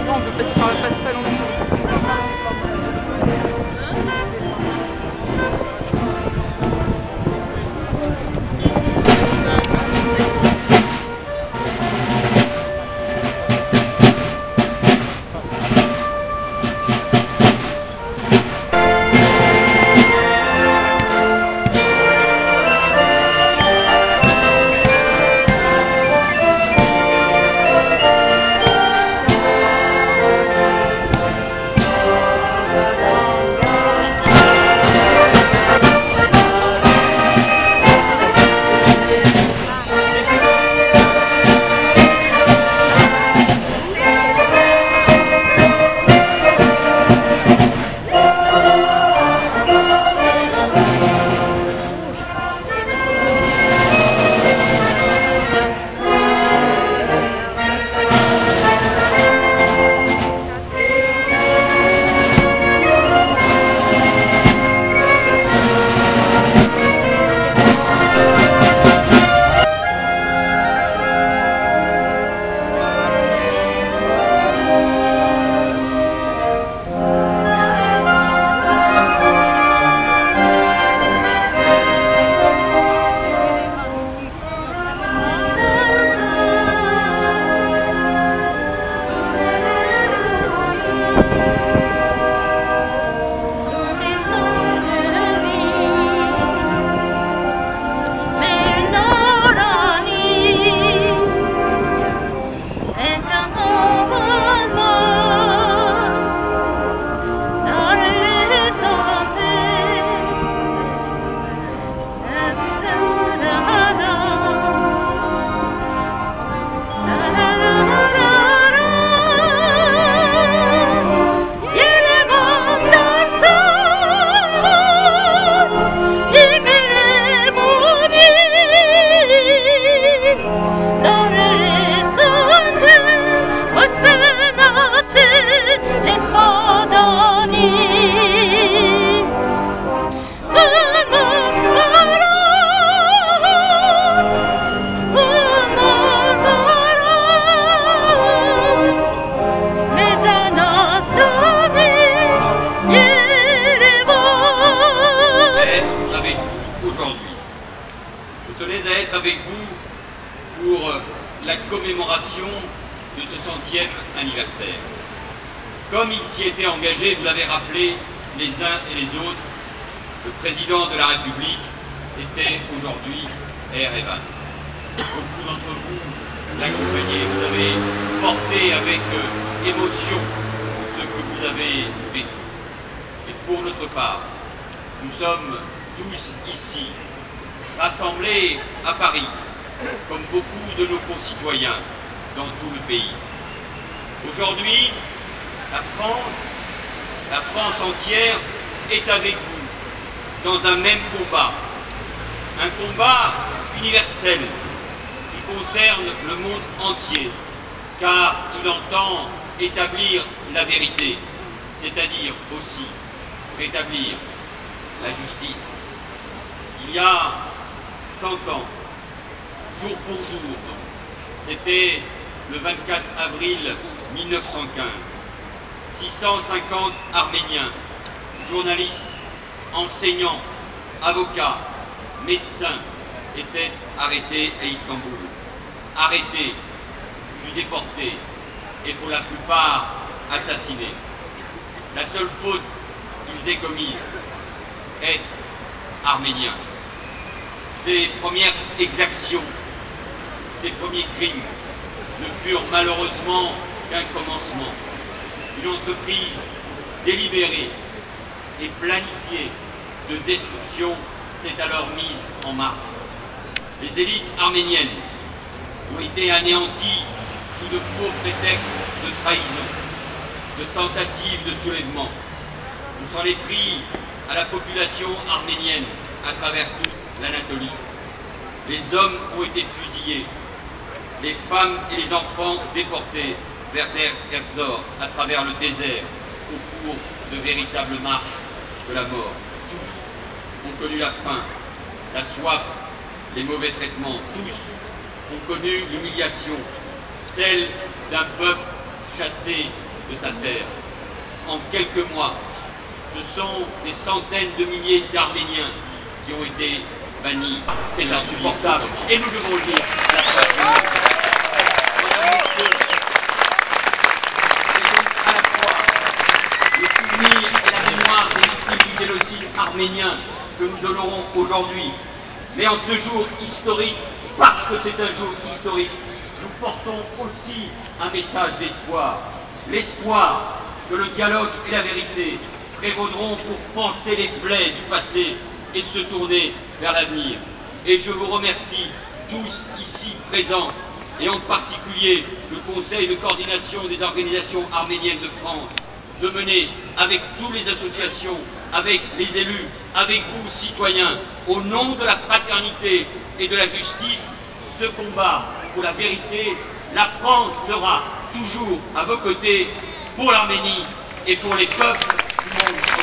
Non, on peut passer par le passerelle en dessous. Avec vous pour la commémoration de ce 100e anniversaire. Comme il s'y était engagé, vous l'avez rappelé les uns et les autres, le président de la République était aujourd'hui à Erevan. Beaucoup d'entre vous l'accompagnaient, vous avez porté avec émotion ce que vous avez vécu. Et pour notre part, nous sommes tous ici, rassemblés à Paris, comme beaucoup de nos concitoyens dans tout le pays. Aujourd'hui, la France entière est avec vous dans un même combat. Un combat universel qui concerne le monde entier, car il entend établir la vérité, c'est-à-dire aussi rétablir la justice. Il y a 100 ans, jour pour jour, c'était le 24 avril 1915, 650 Arméniens, journalistes, enseignants, avocats, médecins, étaient arrêtés à Istanbul. Arrêtés, puis déportés, et pour la plupart assassinés. La seule faute qu'ils aient commise, être arméniens. Ces premières exactions, ces premiers crimes ne furent malheureusement qu'un commencement. Une entreprise délibérée et planifiée de destruction s'est alors mise en marche. Les élites arméniennes ont été anéanties sous de faux prétextes de trahison, de tentatives de soulèvement. On s'en est pris à la population arménienne à travers toute l'Anatolie. Les hommes ont été fusillés, les femmes et les enfants déportés, vers Der Erzor, à travers le désert, au cours de véritables marches de la mort. Tous ont connu la faim, la soif, les mauvais traitements. Tous ont connu l'humiliation, celle d'un peuple chassé de sa terre. En quelques mois, ce sont des centaines de milliers d'Arméniens qui ont été bannis. C'est insupportable et nous devons le dire à la place du monde. Mesdames, Messieurs, c'est donc à la fois le souvenir et la mémoire des victimes du génocide arménien que nous honorons aujourd'hui. Mais en ce jour historique, parce que c'est un jour historique, nous portons aussi un message d'espoir. L'espoir que le dialogue et la vérité prévaudront pour panser les plaies du passé et se tourner vers l'avenir. Et je vous remercie tous ici présents, et en particulier le Conseil de coordination des organisations arméniennes de France, de mener avec toutes les associations, avec les élus, avec vous citoyens, au nom de la fraternité et de la justice, ce combat pour la vérité. La France sera toujours à vos côtés pour l'Arménie et pour les peuples du monde.